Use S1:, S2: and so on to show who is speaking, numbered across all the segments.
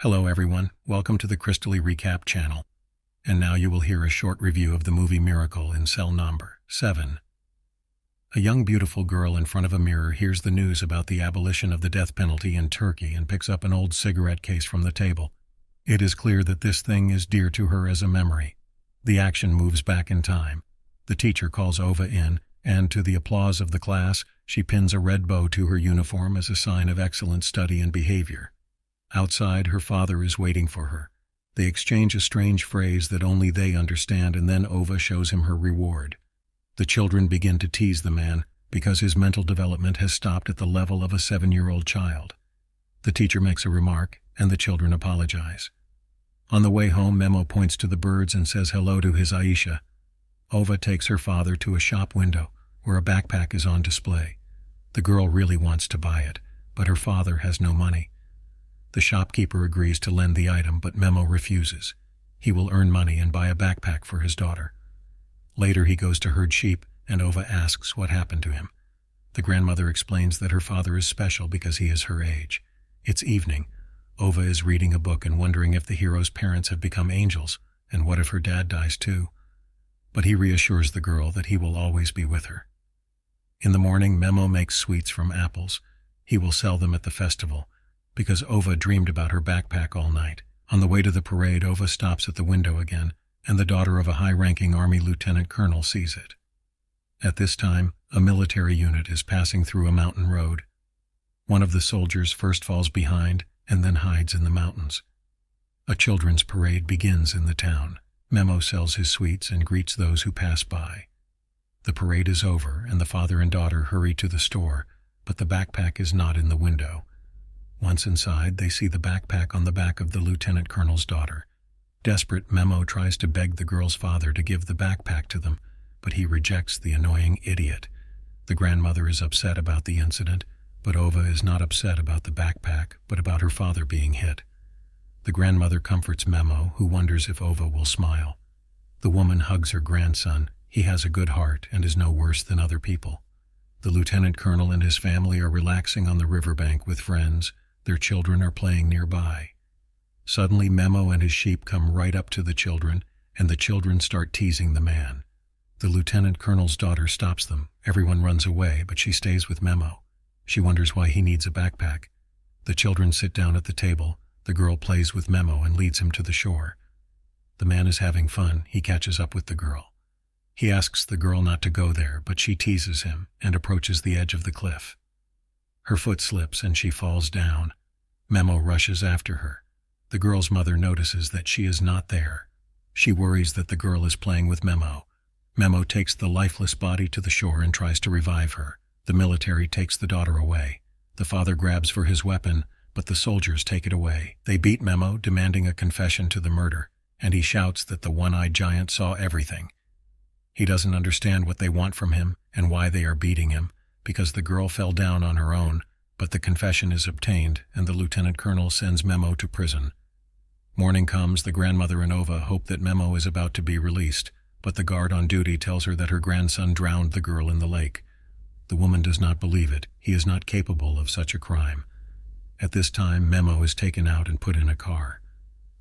S1: Hello everyone, welcome to the Crystaly Recap channel. And now you will hear a short review of the movie Miracle in cell number 7. A young beautiful girl in front of a mirror hears the news about the abolition of the death penalty in Turkey and picks up an old cigarette case from the table. It is clear that this thing is dear to her as a memory. The action moves back in time. The teacher calls Ova in, and to the applause of the class, she pins a red bow to her uniform as a sign of excellent study and behavior. Outside, her father is waiting for her. They exchange a strange phrase that only they understand, and then Ova shows him her reward. The children begin to tease the man because his mental development has stopped at the level of a 7-year-old child. The teacher makes a remark, and the children apologize. On the way home, Memo points to the birds and says hello to his Aisha. Ova takes her father to a shop window where a backpack is on display. The girl really wants to buy it, but her father has no money. The shopkeeper agrees to lend the item, but Memo refuses. He will earn money and buy a backpack for his daughter. Later he goes to herd sheep, and Ova asks what happened to him. The grandmother explains that her father is special because he is her age. It's evening. Ova is reading a book and wondering if the hero's parents have become angels, and what if her dad dies too. But he reassures the girl that he will always be with her. In the morning, Memo makes sweets from apples. He will sell them at the festival, because Ova dreamed about her backpack all night. On the way to the parade, Ova stops at the window again, and the daughter of a high-ranking army lieutenant colonel sees it. At this time, a military unit is passing through a mountain road. One of the soldiers first falls behind and then hides in the mountains. A children's parade begins in the town. Memo sells his sweets and greets those who pass by. The parade is over, and the father and daughter hurry to the store, but the backpack is not in the window. Once inside, they see the backpack on the back of the lieutenant colonel's daughter. Desperate, Memo tries to beg the girl's father to give the backpack to them, but he rejects the annoying idiot. The grandmother is upset about the incident, but Ova is not upset about the backpack, but about her father being hit. The grandmother comforts Memo, who wonders if Ova will smile. The woman hugs her grandson. He has a good heart and is no worse than other people. The lieutenant colonel and his family are relaxing on the riverbank with friends. Their children are playing nearby. Suddenly, Memo and his sheep come right up to the children, and the children start teasing the man. The lieutenant colonel's daughter stops them. Everyone runs away, but she stays with Memo. She wonders why he needs a backpack. The children sit down at the table. The girl plays with Memo and leads him to the shore. The man is having fun. He catches up with the girl. He asks the girl not to go there, but she teases him and approaches the edge of the cliff. Her foot slips and she falls down. Memo rushes after her. The girl's mother notices that she is not there. She worries that the girl is playing with Memo. Memo takes the lifeless body to the shore and tries to revive her. The military takes the daughter away. The father grabs for his weapon, but the soldiers take it away. They beat Memo, demanding a confession to the murder, and he shouts that the one-eyed giant saw everything. He doesn't understand what they want from him and why they are beating him, because the girl fell down on her own, but the confession is obtained, and the lieutenant colonel sends Memo to prison. Morning comes. The grandmother and Ova hope that Memo is about to be released, but the guard on duty tells her that her grandson drowned the girl in the lake. The woman does not believe it. He is not capable of such a crime. At this time, Memo is taken out and put in a car.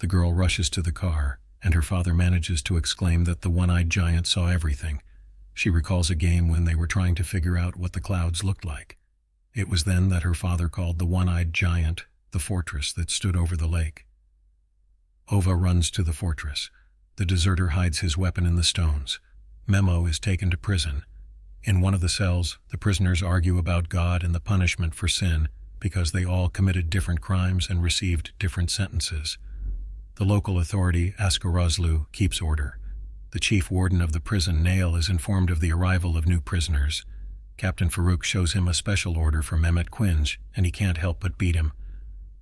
S1: The girl rushes to the car, and her father manages to exclaim that the one-eyed giant saw everything. She recalls a game when they were trying to figure out what the clouds looked like. It was then that her father called the one-eyed giant the fortress that stood over the lake. Ova runs to the fortress. The deserter hides his weapon in the stones. Memo is taken to prison. In one of the cells, the prisoners argue about God and the punishment for sin because they all committed different crimes and received different sentences. The local authority, Accusation, keeps order. The chief warden of the prison, Nail, is informed of the arrival of new prisoners. Captain Farouk shows him a special order for Mehmet Quinge, and he can't help but beat him.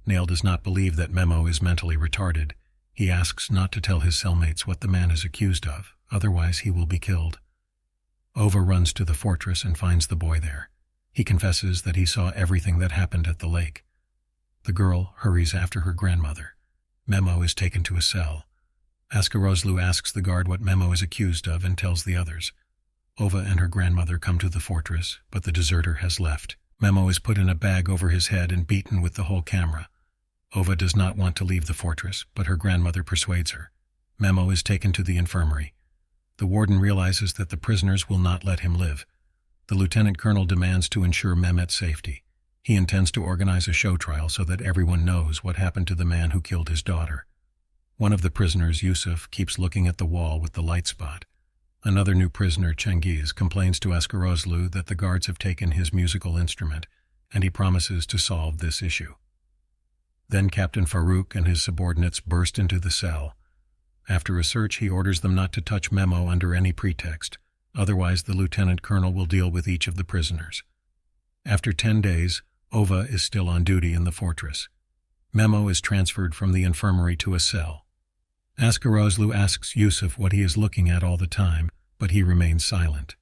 S1: Nail does not believe that Memo is mentally retarded. He asks not to tell his cellmates what the man is accused of, otherwise he will be killed. Ova runs to the fortress and finds the boy there. He confesses that he saw everything that happened at the lake. The girl hurries after her grandmother. Memo is taken to a cell. Accusation asks the guard what Memo is accused of and tells the others. Ova and her grandmother come to the fortress, but the deserter has left. Memo is put in a bag over his head and beaten with the whole camera. Ova does not want to leave the fortress, but her grandmother persuades her. Memo is taken to the infirmary. The warden realizes that the prisoners will not let him live. The lieutenant colonel demands to ensure Mehmet's safety. He intends to organize a show trial so that everyone knows what happened to the man who killed his daughter. One of the prisoners, Yusuf, keeps looking at the wall with the light spot. Another new prisoner, Cengiz, complains to Askarozlu that the guards have taken his musical instrument, and he promises to solve this issue. Then Captain Farouk and his subordinates burst into the cell. After a search, he orders them not to touch Memo under any pretext, otherwise the lieutenant colonel will deal with each of the prisoners. After 10 days, Ova is still on duty in the fortress. Memo is transferred from the infirmary to a cell. Askarozlu asks Yusuf what he is looking at all the time, but he remains silent.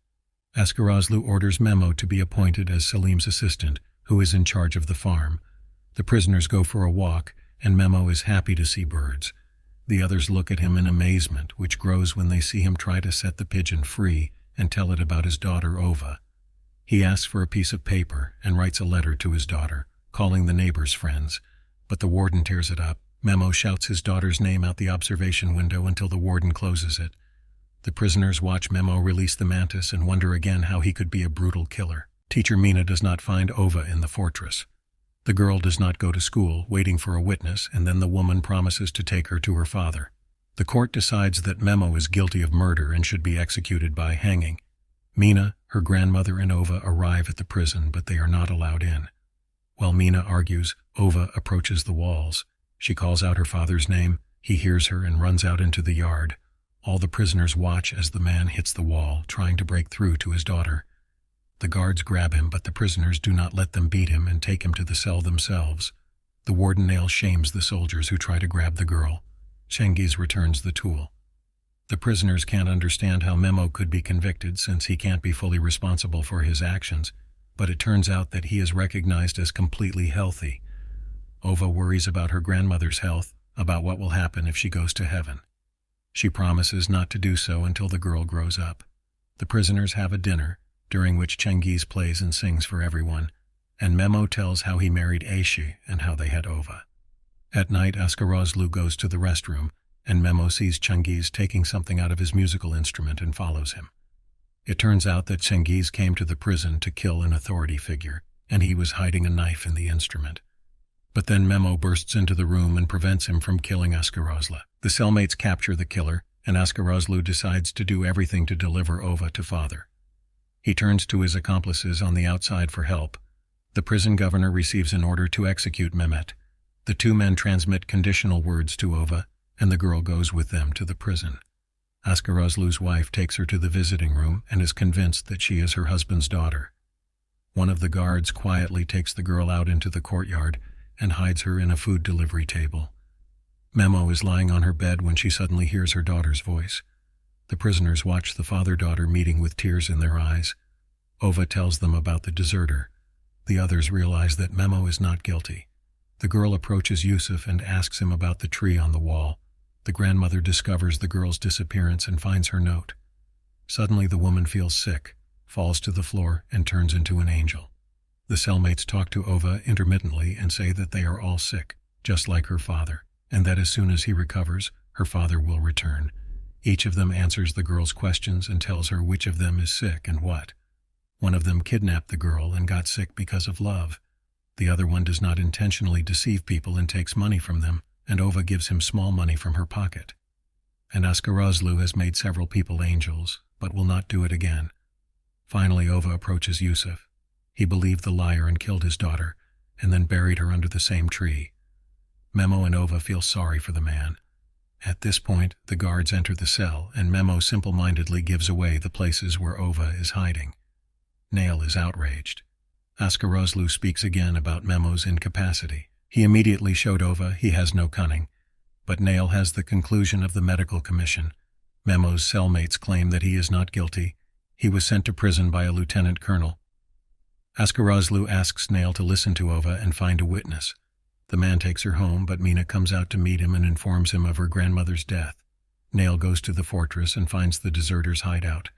S1: Askarozlu orders Memo to be appointed as Selim's assistant, who is in charge of the farm. The prisoners go for a walk, and Memo is happy to see birds. The others look at him in amazement, which grows when they see him try to set the pigeon free and tell it about his daughter Ova. He asks for a piece of paper and writes a letter to his daughter, calling the neighbors friends, but the warden tears it up. Memo shouts his daughter's name out the observation window until the warden closes it. The prisoners watch Memo release the mantis and wonder again how he could be a brutal killer. Teacher Mina does not find Ova in the fortress. The girl does not go to school, waiting for a witness, and then the woman promises to take her to her father. The court decides that Memo is guilty of murder and should be executed by hanging. Mina, her grandmother, and Ova arrive at the prison, but they are not allowed in. While Mina argues, Ova approaches the walls. She calls out her father's name. He hears her and runs out into the yard. All the prisoners watch as the man hits the wall, trying to break through to his daughter. The guards grab him, but the prisoners do not let them beat him and take him to the cell themselves. The warden nail shames the soldiers who try to grab the girl. Cengiz returns the tool. The prisoners can't understand how Memo could be convicted since he can't be fully responsible for his actions, but it turns out that he is recognized as completely healthy. Ova worries about her grandmother's health, about what will happen if she goes to heaven. She promises not to do so until the girl grows up. The prisoners have a dinner, during which Cengiz plays and sings for everyone, and Memo tells how he married Aishi and how they had Ova. At night, Askarozlu goes to the restroom, and Memo sees Cengiz taking something out of his musical instrument and follows him. It turns out that Cengiz came to the prison to kill an authority figure, and he was hiding a knife in the instrument. But then Memo bursts into the room and prevents him from killing Askarozlu. The cellmates capture the killer, and Askarozlu decides to do everything to deliver Ova to father. He turns to his accomplices on the outside for help. The prison governor receives an order to execute Mehmet. The two men transmit conditional words to Ova, and the girl goes with them to the prison. Askarozlu's wife takes her to the visiting room and is convinced that she is her husband's daughter. One of the guards quietly takes the girl out into the courtyard and hides her in a food delivery table. Memo is lying on her bed when she suddenly hears her daughter's voice. The prisoners watch the father-daughter meeting with tears in their eyes. Ova tells them about the deserter. The others realize that Memo is not guilty. The girl approaches Yusuf and asks him about the tree on the wall. The grandmother discovers the girl's disappearance and finds her note. Suddenly the woman feels sick, falls to the floor, and turns into an angel. The cellmates talk to Ova intermittently and say that they are all sick, just like her father, and that as soon as he recovers, her father will return. Each of them answers the girl's questions and tells her which of them is sick and what. One of them kidnapped the girl and got sick because of love. The other one does not intentionally deceive people and takes money from them, and Ova gives him small money from her pocket. And Askarozlu has made several people angels, but will not do it again. Finally, Ova approaches Yusuf. He believed the liar and killed his daughter, and then buried her under the same tree. Memo and Ova feel sorry for the man. At this point, the guards enter the cell, and Memo simple-mindedly gives away the places where Ova is hiding. Nail is outraged. Askarozlu speaks again about Memo's incapacity. He immediately showed Ova he has no cunning, but Nail has the conclusion of the medical commission. Memo's cellmates claim that he is not guilty. He was sent to prison by a lieutenant colonel. Askarozlu asks Nail to listen to Ova and find a witness. The man takes her home, but Mina comes out to meet him and informs him of her grandmother's death. Nail goes to the fortress and finds the deserter's hideout.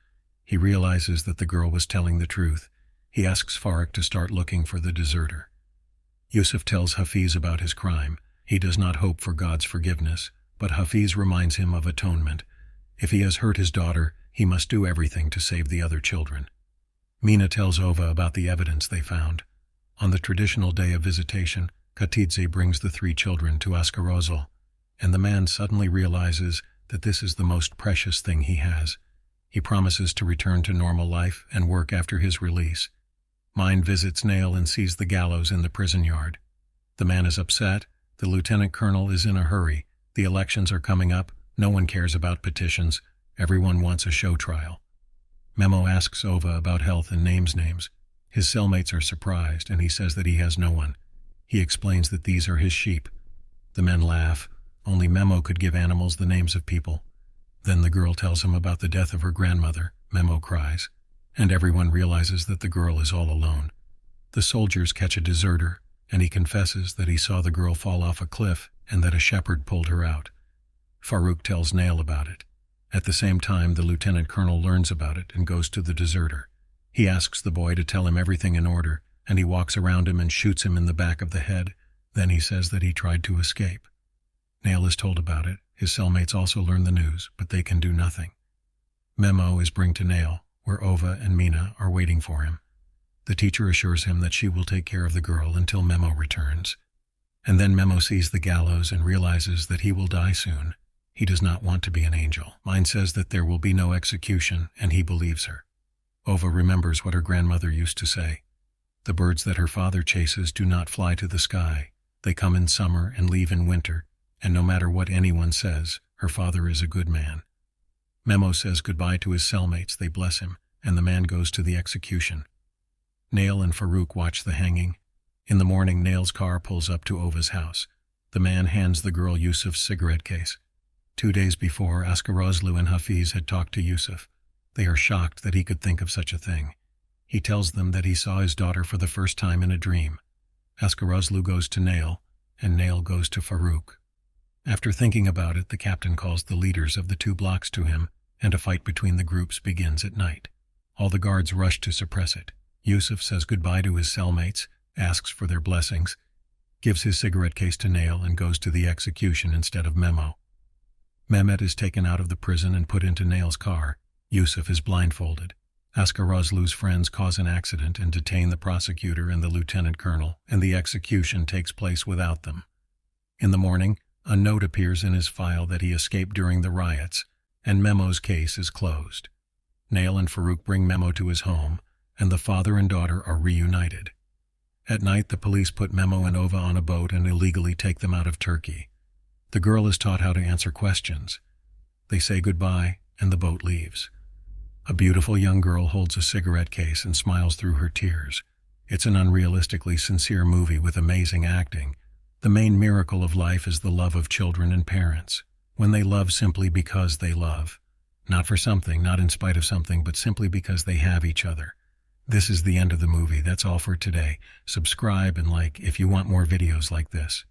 S1: He realizes that the girl was telling the truth. He asks Farouk to start looking for the deserter. Yusuf tells Hafiz about his crime. He does not hope for God's forgiveness, but Hafiz reminds him of atonement. If he has hurt his daughter, he must do everything to save the other children. Mina tells Ova about the evidence they found. On the traditional day of visitation, Katidze brings the 3 children to Askarozl, and the man suddenly realizes that this is the most precious thing he has. He promises to return to normal life and work after his release. Mine visits Nail and sees the gallows in the prison yard. The man is upset. The lieutenant colonel is in a hurry. The elections are coming up. No one cares about petitions. Everyone wants a show trial. Memo asks Ova about health and names. His cellmates are surprised, and he says that he has no one. He explains that these are his sheep. The men laugh. Only Memo could give animals the names of people. Then the girl tells him about the death of her grandmother. Memo cries, and everyone realizes that the girl is all alone. The soldiers catch a deserter, and he confesses that he saw the girl fall off a cliff and that a shepherd pulled her out. Farouk tells Nail about it. At the same time, the lieutenant colonel learns about it and goes to the deserter. He asks the boy to tell him everything in order, and he walks around him and shoots him in the back of the head. Then he says that he tried to escape. Nail is told about it. His cellmates also learn the news, but they can do nothing. Memo is brought to Nail, where Ova and Mina are waiting for him. The teacher assures him that she will take care of the girl until Memo returns. And then Memo sees the gallows and realizes that he will die soon. He does not want to be an angel. Mine says that there will be no execution, and he believes her. Ova remembers what her grandmother used to say. The birds that her father chases do not fly to the sky. They come in summer and leave in winter, and no matter what anyone says, her father is a good man. Memo says goodbye to his cellmates. They bless him, and the man goes to the execution. Nail and Farouk watch the hanging. In the morning, Nail's car pulls up to Ova's house. The man hands the girl Yusuf's cigarette case. 2 days before, Askarozlu and Hafiz had talked to Yusuf. They are shocked that he could think of such a thing. He tells them that he saw his daughter for the first time in a dream. Askarozlu goes to Nail, and Nail goes to Farouk. After thinking about it, the captain calls the leaders of the 2 blocks to him, and a fight between the groups begins at night. All the guards rush to suppress it. Yusuf says goodbye to his cellmates, asks for their blessings, gives his cigarette case to Nail, and goes to the execution instead of Memo. Mehmet is taken out of the prison and put into Nail's car. Yusuf is blindfolded. Askarozlu's friends cause an accident and detain the prosecutor and the lieutenant colonel, and the execution takes place without them. In the morning, a note appears in his file that he escaped during the riots, and Memo's case is closed. Nail and Farouk bring Memo to his home, and the father and daughter are reunited. At night, the police put Memo and Ova on a boat and illegally take them out of Turkey. The girl is taught how to answer questions. They say goodbye, and the boat leaves. A beautiful young girl holds a cigarette case and smiles through her tears. It's an unrealistically sincere movie with amazing acting. The main miracle of life is the love of children and parents, when they love simply because they love. Not for something, not in spite of something, but simply because they have each other. This is the end of the movie. That's all for today. Subscribe and like if you want more videos like this.